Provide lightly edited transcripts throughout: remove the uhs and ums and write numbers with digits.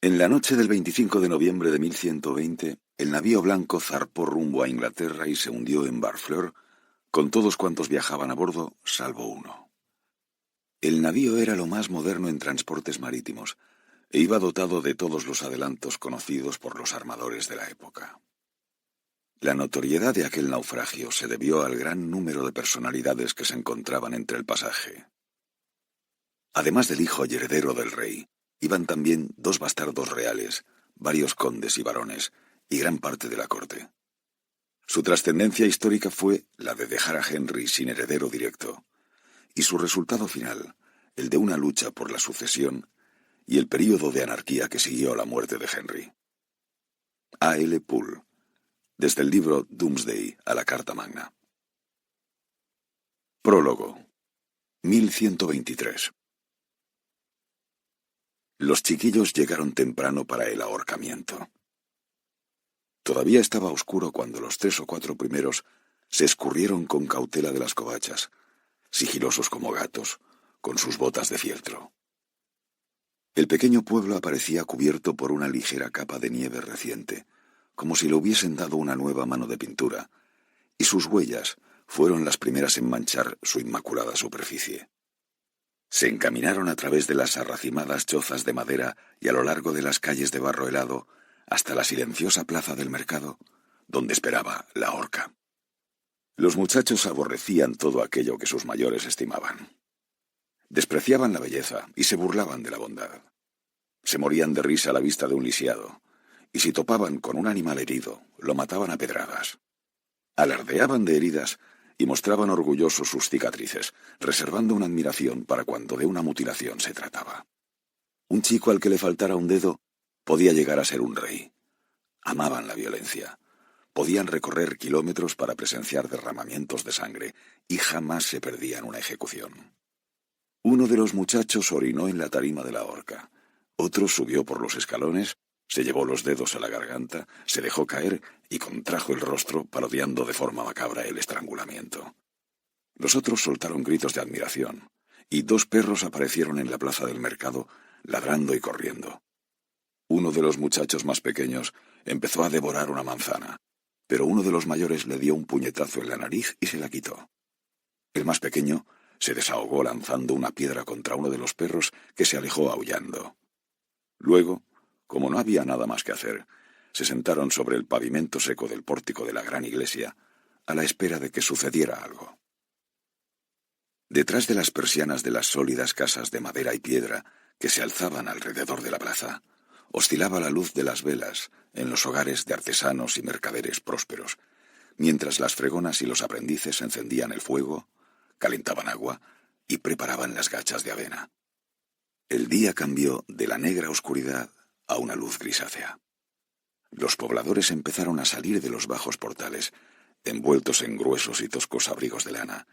En la noche del 25 de noviembre de 1120, el navío blanco zarpó rumbo a Inglaterra y se hundió en Barfleur, con todos cuantos viajaban a bordo, salvo uno. El navío era lo más moderno en transportes marítimos, e iba dotado de todos los adelantos conocidos por los armadores de la época. La notoriedad de aquel naufragio se debió al gran número de personalidades que se encontraban entre el pasaje. Además del hijo y heredero del rey, iban también 2 bastardos reales, varios condes y barones, y gran parte de la corte. Su trascendencia histórica fue la de dejar a Henry sin heredero directo, y su resultado final, el de una lucha por la sucesión y el período de anarquía que siguió a la muerte de Henry. A. L. Poole, desde el libro Domesday a la Carta Magna. Prólogo. 1123. Los chiquillos llegaron temprano para el ahorcamiento. Todavía estaba oscuro cuando los 3 o 4 primeros se escurrieron con cautela de las covachas, sigilosos como gatos, con sus botas de fieltro. El pequeño pueblo aparecía cubierto por una ligera capa de nieve reciente, como si le hubiesen dado una nueva mano de pintura, y sus huellas fueron las primeras en manchar su inmaculada superficie. Se encaminaron a través de las arracimadas chozas de madera y a lo largo de las calles de barro helado hasta la silenciosa plaza del mercado, donde esperaba la horca. Los muchachos aborrecían todo aquello que sus mayores estimaban. Despreciaban la belleza y se burlaban de la bondad. Se morían de risa a la vista de un lisiado, y si topaban con un animal herido, lo mataban a pedradas. Alardeaban de heridas y mostraban orgullosos sus cicatrices, reservando una admiración para cuando de una mutilación se trataba. Un chico al que le faltara un dedo podía llegar a ser un rey. Amaban la violencia. Podían recorrer kilómetros para presenciar derramamientos de sangre y jamás se perdían una ejecución. Uno de los muchachos orinó en la tarima de la horca. Otro subió por los escalones, se llevó los dedos a la garganta, se dejó caer y contrajo el rostro parodiando de forma macabra el estrangulamiento. Los otros soltaron gritos de admiración, y 2 perros aparecieron en la plaza del mercado, ladrando y corriendo. Uno de los muchachos más pequeños empezó a devorar una manzana, pero uno de los mayores le dio un puñetazo en la nariz y se la quitó. El más pequeño se desahogó lanzando una piedra contra uno de los perros que se alejó aullando. Luego, como no había nada más que hacer, se sentaron sobre el pavimento seco del pórtico de la gran iglesia, a la espera de que sucediera algo. Detrás de las persianas de las sólidas casas de madera y piedra que se alzaban alrededor de la plaza, oscilaba la luz de las velas en los hogares de artesanos y mercaderes prósperos, mientras las fregonas y los aprendices encendían el fuego, calentaban agua y preparaban las gachas de avena. El día cambió de la negra oscuridad a una luz grisácea. Los pobladores empezaron a salir de los bajos portales, envueltos en gruesos y toscos abrigos de lana,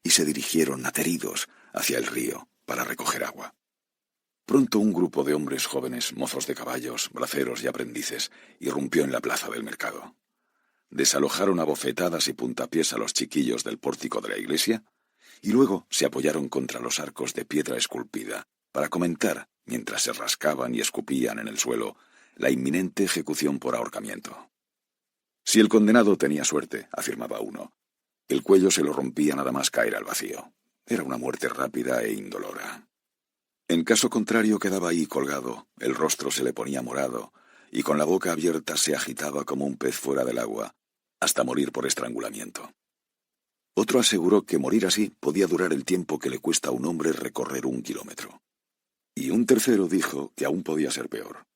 y se dirigieron ateridos hacia el río para recoger agua. Pronto un grupo de hombres jóvenes, mozos de caballos, braceros y aprendices, irrumpió en la plaza del mercado. Desalojaron a bofetadas y puntapiés a los chiquillos del pórtico de la iglesia, y luego se apoyaron contra los arcos de piedra esculpida para comentar, mientras se rascaban y escupían en el suelo, la inminente ejecución por ahorcamiento. Si el condenado tenía suerte, afirmaba uno, el cuello se lo rompía nada más caer al vacío. Era una muerte rápida e indolora. En caso contrario quedaba ahí colgado, el rostro se le ponía morado, y con la boca abierta se agitaba como un pez fuera del agua, hasta morir por estrangulamiento. Otro aseguró que morir así podía durar el tiempo que le cuesta a un hombre recorrer 1 kilómetro. Y un tercero dijo que aún podía ser peor.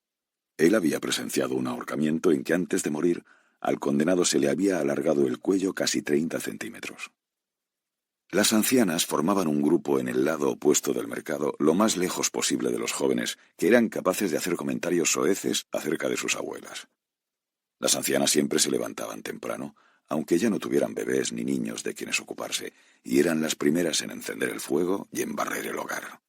Él había presenciado un ahorcamiento en que antes de morir al condenado se le había alargado el cuello casi 30 centímetros. Las ancianas formaban un grupo en el lado opuesto del mercado, lo más lejos posible de los jóvenes, que eran capaces de hacer comentarios soeces acerca de sus abuelas. Las ancianas siempre se levantaban temprano, aunque ya no tuvieran bebés ni niños de quienes ocuparse, y eran las primeras en encender el fuego y en barrer el hogar.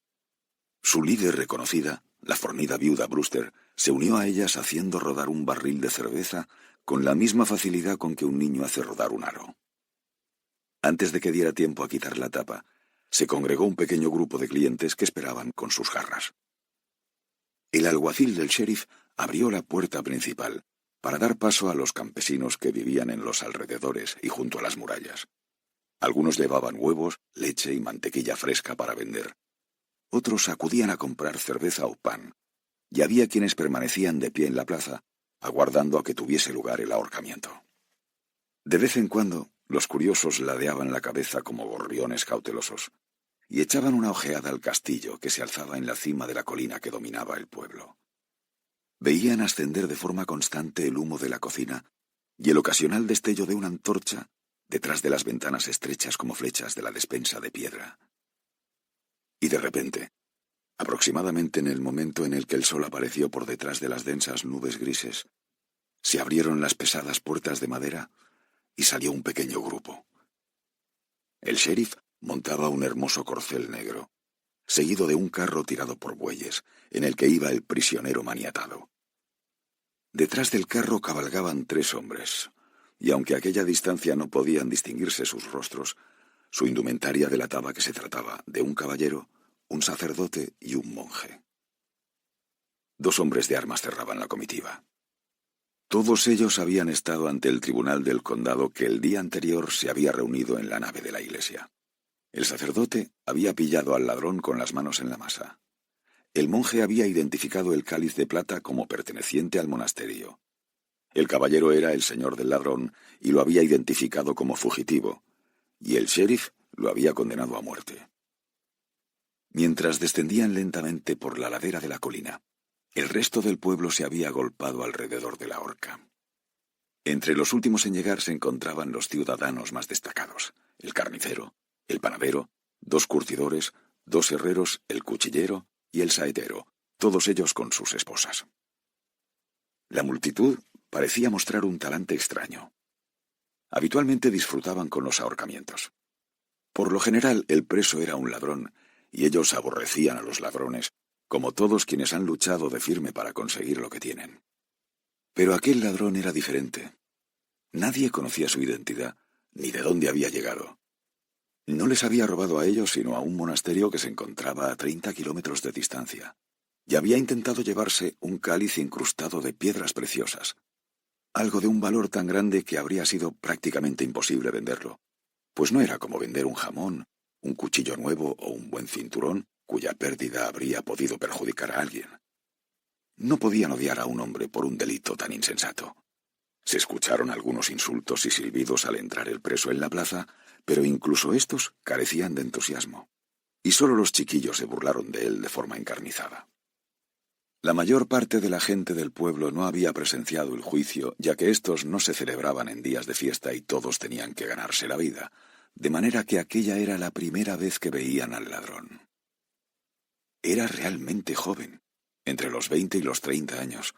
Su líder reconocida, la fornida viuda Brewster, se unió a ellas haciendo rodar un barril de cerveza con la misma facilidad con que un niño hace rodar un aro. Antes de que diera tiempo a quitar la tapa, se congregó un pequeño grupo de clientes que esperaban con sus jarras. El alguacil del sheriff abrió la puerta principal para dar paso a los campesinos que vivían en los alrededores y junto a las murallas. Algunos llevaban huevos, leche y mantequilla fresca para vender. Otros acudían a comprar cerveza o pan, y había quienes permanecían de pie en la plaza, aguardando a que tuviese lugar el ahorcamiento. De vez en cuando, los curiosos ladeaban la cabeza como gorriones cautelosos, y echaban una ojeada al castillo que se alzaba en la cima de la colina que dominaba el pueblo. Veían ascender de forma constante el humo de la cocina y el ocasional destello de una antorcha detrás de las ventanas estrechas como flechas de la despensa de piedra. Y de repente, aproximadamente en el momento en el que el sol apareció por detrás de las densas nubes grises, se abrieron las pesadas puertas de madera y salió un pequeño grupo. El sheriff montaba un hermoso corcel negro, seguido de un carro tirado por bueyes, en el que iba el prisionero maniatado. Detrás del carro cabalgaban 3 hombres, y aunque a aquella distancia no podían distinguirse sus rostros, su indumentaria delataba que se trataba de un caballero, un sacerdote y un monje. 2 hombres de armas cerraban la comitiva. Todos ellos habían estado ante el tribunal del condado que el día anterior se había reunido en la nave de la iglesia. El sacerdote había pillado al ladrón con las manos en la masa. El monje había identificado el cáliz de plata como perteneciente al monasterio. El caballero era el señor del ladrón y lo había identificado como fugitivo, y el sheriff lo había condenado a muerte. Mientras descendían lentamente por la ladera de la colina, el resto del pueblo se había agolpado alrededor de la horca. Entre los últimos en llegar se encontraban los ciudadanos más destacados: el carnicero, el panadero, 2 curtidores, 2 herreros, el cuchillero y el saetero, todos ellos con sus esposas. La multitud parecía mostrar un talante extraño. Habitualmente disfrutaban con los ahorcamientos. Por lo general, el preso era un ladrón, y ellos aborrecían a los ladrones, como todos quienes han luchado de firme para conseguir lo que tienen. Pero aquel ladrón era diferente. Nadie conocía su identidad, ni de dónde había llegado. No les había robado a ellos sino a un monasterio que se encontraba a 30 kilómetros de distancia, y había intentado llevarse un cáliz incrustado de piedras preciosas, algo de un valor tan grande que habría sido prácticamente imposible venderlo, pues no era como vender un jamón, un cuchillo nuevo o un buen cinturón cuya pérdida habría podido perjudicar a alguien. No podían odiar a un hombre por un delito tan insensato. Se escucharon algunos insultos y silbidos al entrar el preso en la plaza, pero incluso estos carecían de entusiasmo, y solo los chiquillos se burlaron de él de forma encarnizada. La mayor parte de la gente del pueblo no había presenciado el juicio, ya que estos no se celebraban en días de fiesta y todos tenían que ganarse la vida, de manera que aquella era la primera vez que veían al ladrón. Era realmente joven, entre los 20 y los 30 años,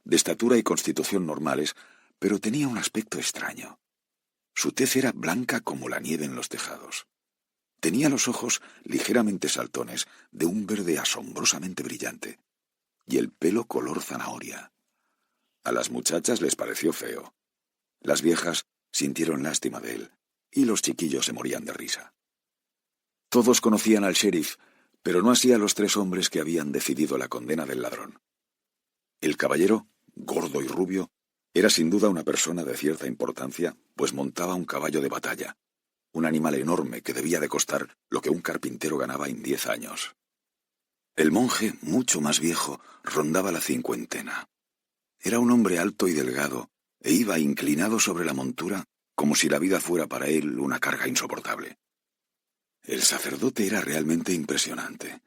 de estatura y constitución normales, pero tenía un aspecto extraño. Su tez era blanca como la nieve en los tejados. Tenía los ojos ligeramente saltones, de un verde asombrosamente brillante, y el pelo color zanahoria. A las muchachas les pareció feo. Las viejas sintieron lástima de él, y los chiquillos se morían de risa. Todos conocían al sheriff, pero no así a los 3 hombres que habían decidido la condena del ladrón. El caballero, gordo y rubio, era sin duda una persona de cierta importancia, pues montaba un caballo de batalla, un animal enorme que debía de costar lo que un carpintero ganaba en 10 años. El monje, mucho más viejo, rondaba la 50. Era un hombre alto y delgado, e iba inclinado sobre la montura como si la vida fuera para él una carga insoportable. El sacerdote era realmente impresionante.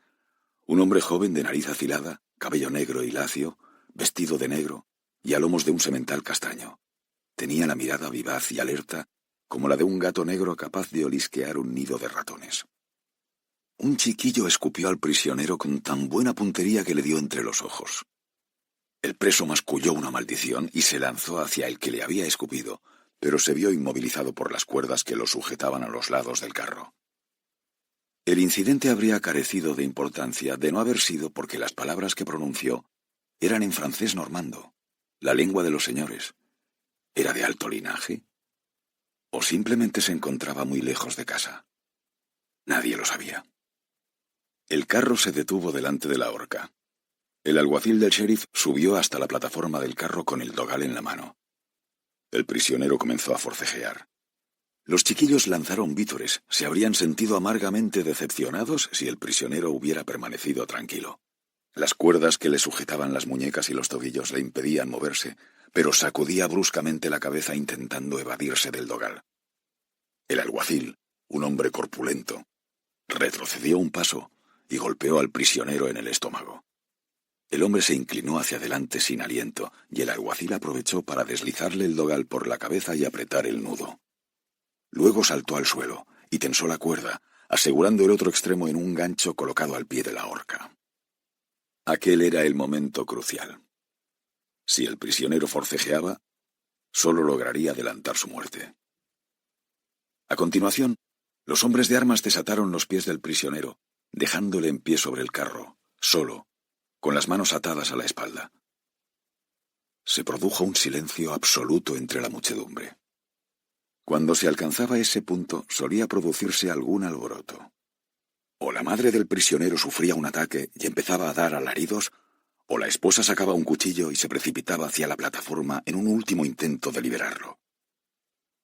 Un hombre joven de nariz afilada, cabello negro y lacio, vestido de negro, y a lomos de un semental castaño. Tenía la mirada vivaz y alerta, como la de un gato negro capaz de olisquear un nido de ratones. Un chiquillo escupió al prisionero con tan buena puntería que le dio entre los ojos. El preso masculló una maldición y se lanzó hacia el que le había escupido, pero se vio inmovilizado por las cuerdas que lo sujetaban a los lados del carro. El incidente habría carecido de importancia de no haber sido porque las palabras que pronunció eran en francés normando, la lengua de los señores. ¿Era de alto linaje? ¿O simplemente se encontraba muy lejos de casa? Nadie lo sabía. El carro se detuvo delante de la horca. El alguacil del sheriff subió hasta la plataforma del carro con el dogal en la mano. El prisionero comenzó a forcejear. Los chiquillos lanzaron vítores, se habrían sentido amargamente decepcionados si el prisionero hubiera permanecido tranquilo. Las cuerdas que le sujetaban las muñecas y los tobillos le impedían moverse, pero sacudía bruscamente la cabeza intentando evadirse del dogal. El alguacil, un hombre corpulento, retrocedió un paso y golpeó al prisionero en el estómago. El hombre se inclinó hacia adelante sin aliento, y el alguacil aprovechó para deslizarle el dogal por la cabeza y apretar el nudo. Luego saltó al suelo y tensó la cuerda, asegurando el otro extremo en un gancho colocado al pie de la horca. Aquel era el momento crucial. Si el prisionero forcejeaba, solo lograría adelantar su muerte. A continuación, los hombres de armas desataron los pies del prisionero, dejándole en pie sobre el carro, solo, con las manos atadas a la espalda. Se produjo un silencio absoluto entre la muchedumbre. Cuando se alcanzaba ese punto, solía producirse algún alboroto. O la madre del prisionero sufría un ataque y empezaba a dar alaridos, o la esposa sacaba un cuchillo y se precipitaba hacia la plataforma en un último intento de liberarlo.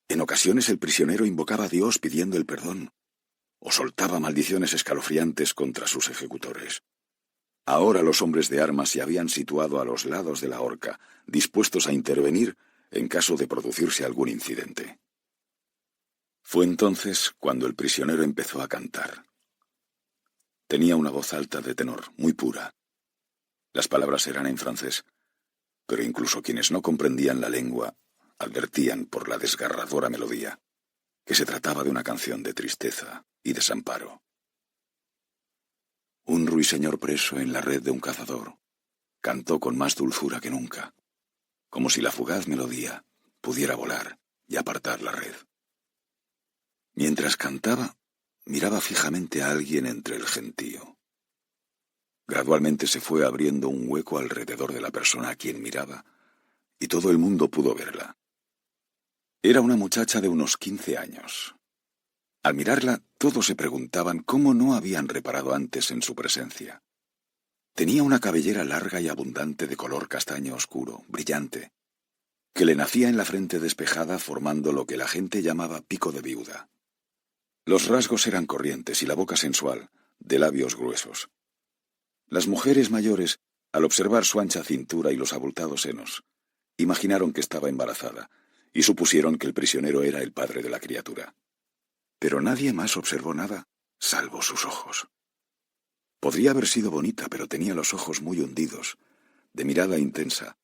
En ocasiones el prisionero invocaba a Dios pidiendo el perdón, o soltaba maldiciones escalofriantes contra sus ejecutores. Ahora los hombres de armas se habían situado a los lados de la horca, dispuestos a intervenir en caso de producirse algún incidente. Fue entonces cuando el prisionero empezó a cantar. Tenía una voz alta de tenor, muy pura. Las palabras eran en francés, pero incluso quienes no comprendían la lengua advertían por la desgarradora melodía que se trataba de una canción de tristeza y desamparo. Un ruiseñor preso en la red de un cazador cantó con más dulzura que nunca, como si la fugaz melodía pudiera volar y apartar la red. Mientras cantaba, miraba fijamente a alguien entre el gentío. Gradualmente se fue abriendo un hueco alrededor de la persona a quien miraba, y todo el mundo pudo verla. Era una muchacha de unos 15 años. Al mirarla, todos se preguntaban cómo no habían reparado antes en su presencia. Tenía una cabellera larga y abundante de color castaño oscuro, brillante, que le nacía en la frente despejada formando lo que la gente llamaba pico de viuda. Los rasgos eran corrientes y la boca sensual, de labios gruesos. Las mujeres mayores, al observar su ancha cintura y los abultados senos, imaginaron que estaba embarazada y supusieron que el prisionero era el padre de la criatura. Pero nadie más observó nada, salvo sus ojos. Podría haber sido bonita, pero tenía los ojos muy hundidos, de mirada intensa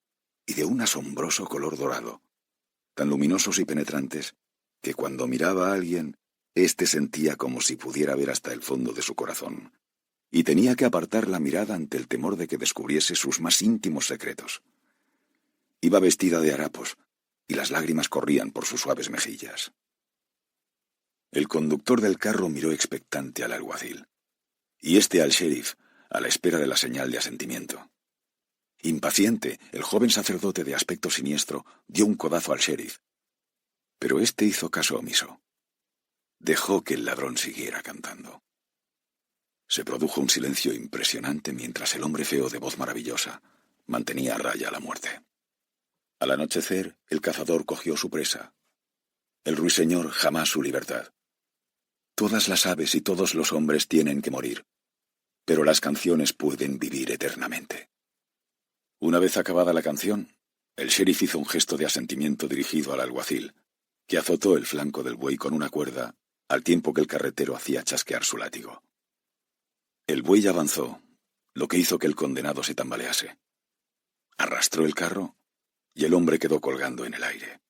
y de un asombroso color dorado, tan luminosos y penetrantes que cuando miraba a alguien, éste sentía como si pudiera ver hasta el fondo de su corazón, y tenía que apartar la mirada ante el temor de que descubriese sus más íntimos secretos. Iba vestida de harapos, y las lágrimas corrían por sus suaves mejillas. El conductor del carro miró expectante al alguacil, y éste al sheriff, a la espera de la señal de asentimiento. Impaciente, el joven sacerdote de aspecto siniestro dio un codazo al sheriff, pero éste hizo caso omiso. Dejó que el ladrón siguiera cantando. Se produjo un silencio impresionante mientras el hombre feo de voz maravillosa mantenía a raya la muerte. Al anochecer, el cazador cogió su presa. El ruiseñor jamás su libertad. Todas las aves y todos los hombres tienen que morir, pero las canciones pueden vivir eternamente. Una vez acabada la canción, el sheriff hizo un gesto de asentimiento dirigido al alguacil, que azotó el flanco del buey con una cuerda, al tiempo que el carretero hacía chasquear su látigo. El buey avanzó, lo que hizo que el condenado se tambalease. Arrastró el carro y el hombre quedó colgando en el aire.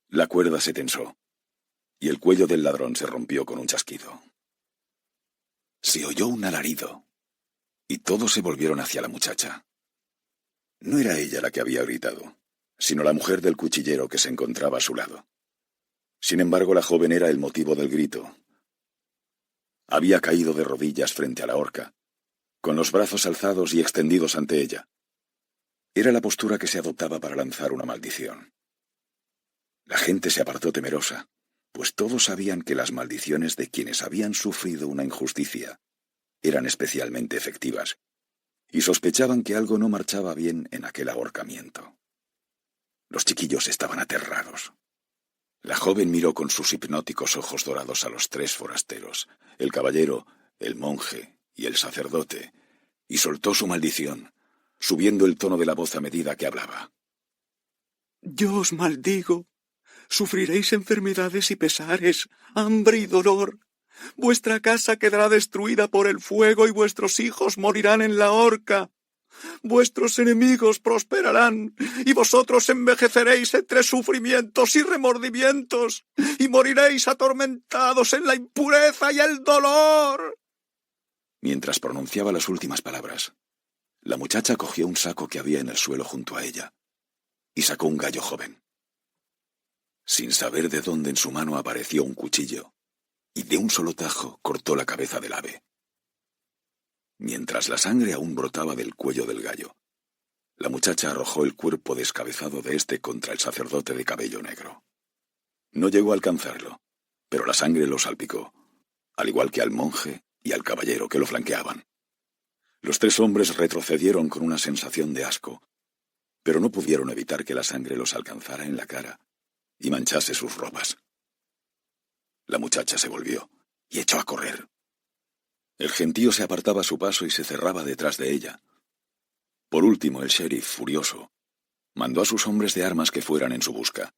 La cuerda se tensó y el cuello del ladrón se rompió con un chasquido. Se oyó un alarido y todos se volvieron hacia la muchacha. No era ella la que había gritado, sino la mujer del cuchillero que se encontraba a su lado. Sin embargo, la joven era el motivo del grito. Había caído de rodillas frente a la horca, con los brazos alzados y extendidos ante ella. Era la postura que se adoptaba para lanzar una maldición. La gente se apartó temerosa, pues todos sabían que las maldiciones de quienes habían sufrido una injusticia eran especialmente efectivas, y sospechaban que algo no marchaba bien en aquel ahorcamiento. Los chiquillos estaban aterrados. La joven miró con sus hipnóticos ojos dorados a los 3 forasteros, el caballero, el monje y el sacerdote, y soltó su maldición, subiendo el tono de la voz a medida que hablaba. Yo os maldigo. Sufriréis enfermedades y pesares, hambre y dolor. Vuestra casa quedará destruida por el fuego y vuestros hijos morirán en la horca. Vuestros enemigos prosperarán y vosotros envejeceréis entre sufrimientos y remordimientos y moriréis atormentados en la impureza y el dolor. Mientras pronunciaba las últimas palabras, la muchacha cogió un saco que había en el suelo junto a ella y sacó un gallo joven. Sin saber de dónde en su mano apareció un cuchillo y de un solo tajo cortó la cabeza del ave. Mientras la sangre aún brotaba del cuello del gallo, la muchacha arrojó el cuerpo descabezado de éste contra el sacerdote de cabello negro. No llegó a alcanzarlo, pero la sangre lo salpicó, al igual que al monje y al caballero que lo flanqueaban. Los 3 hombres retrocedieron con una sensación de asco, pero no pudieron evitar que la sangre los alcanzara en la cara y manchase sus ropas. La muchacha se volvió y echó a correr. El gentío se apartaba a su paso y se cerraba detrás de ella. Por último, el sheriff, furioso, mandó a sus hombres de armas que fueran en su busca.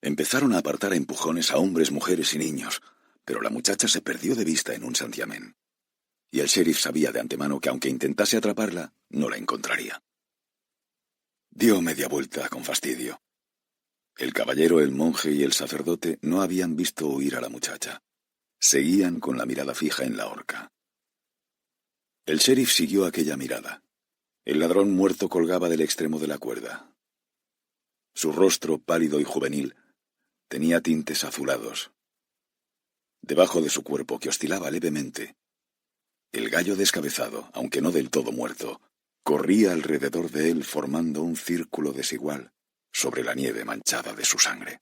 Empezaron a apartar a empujones a hombres, mujeres y niños, pero la muchacha se perdió de vista en un santiamén. Y el sheriff sabía de antemano que aunque intentase atraparla, no la encontraría. Dio media vuelta con fastidio. El caballero, el monje y el sacerdote no habían visto huir a la muchacha. Seguían con la mirada fija en la horca. El sheriff siguió aquella mirada. El ladrón muerto colgaba del extremo de la cuerda. Su rostro, pálido y juvenil, tenía tintes azulados. Debajo de su cuerpo, que oscilaba levemente, el gallo descabezado, aunque no del todo muerto, corría alrededor de él formando un círculo desigual sobre la nieve manchada de su sangre.